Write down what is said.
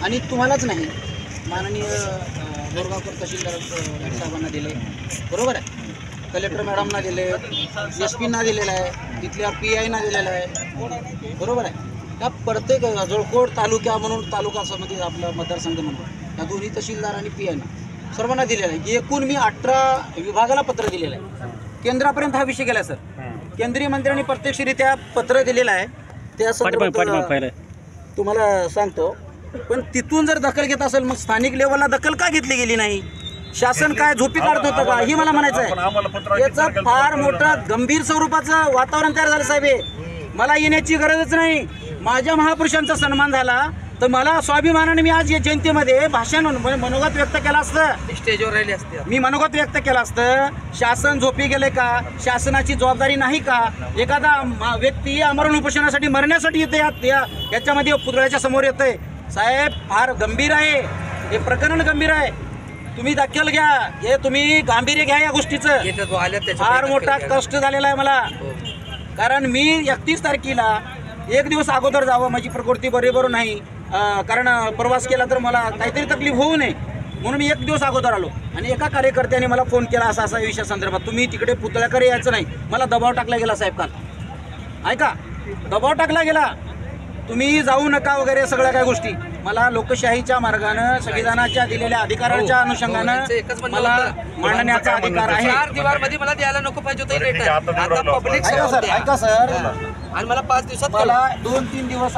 आणि तुम्हालाच नाही, माननीय बोरगावकर तहसीलदार साहेबांना दिले, बरोबर आहे, कलेक्टर मॅडमना दिले, SP ना दिलेलं आहे, तिथल्या PI ना दिलेलं आहे, बरोबर आहे. त्या प्रत्येक जळकोट तालुक्या म्हणून तालुका समिती आपला मतदारसंघ म्हणून त्या दोन्ही तहसीलदार आणि PI सर्वांना दिलेलं आहे. एकूण मी 18 विभागाला पत्र दिलेलं आहे. केंद्रापर्यंत हा विषय गेला सर. केंद्रीय मंत्र्यांनी प्रत्यक्षरित्या पत्र दिलेलं आहे, त्या संदर्भात तुम्हाला सांगतो. पण तिथून जर दखल घेत असेल मग स्थानिक लेवलला दखल का घेतली गेली नाही? शासन काय झोपी काढत होतं का, ही मला म्हणायचं आहे. याचं फार मोठं गंभीर स्वरूपाचं वातावरण तयार झालं साहेब. मला येण्याची गरजच नाही. माझ्या महापुरुषांचा सन्मान झाला तर मला स्वाभिमानाने मी आज या जयंतीमध्ये भाषण मनोगत व्यक्त केलं असतं, स्टेजवर राहिली असते. मी मनोगत व्यक्त केलं असतं. शासन झोपी गेले का, शासनाची जबाबदारी नाही का? एखादा व्यक्ती आमरण उपोषणासाठी मरण्यासाठी येते, याच्यामध्ये पुतळ्याच्या समोर येतंय. साहेब फार गंभीर आहे हे प्रकरण, गंभीर आहे. तुम्ही दखल घ्या, हे तुम्ही गांभीर्य घ्या या गोष्टीचं. फार मोठा कष्ट झालेला आहे मला, कारण मी 31 तारखेला एक दिवस अगोदर जावं, माझी प्रकृती बरोबर नाही, कारण प्रवास केला तर मला काहीतरी तकलीफ होऊ नये म्हणून मी एक दिवस अगोदर आलो. आणि एका कार्यकर्त्याने मला फोन केला असा असा विषया संदर्भात, तुम्ही तिकडे पुतळ्याकडे यायचं नाही. मला दबाव टाकला गेला साहेब काल, ऐका, दबाव टाकला गेला, तुम्ही जाऊ नका वगैरे सगळ्या काय गोष्टी. मला लोकशाहीच्या मार्गानं संविधानाच्या दिलेल्या अधिकाराच्या अनुषंगानं मला मांडण्याचा अधिकार आहे. 4 दिवसांमध्ये मला द्यायला नको पाहिजे होतं लेटर. आता पब्लिक ऐका सर, आणि मला 5 दिवसात मला 2-3 दिवस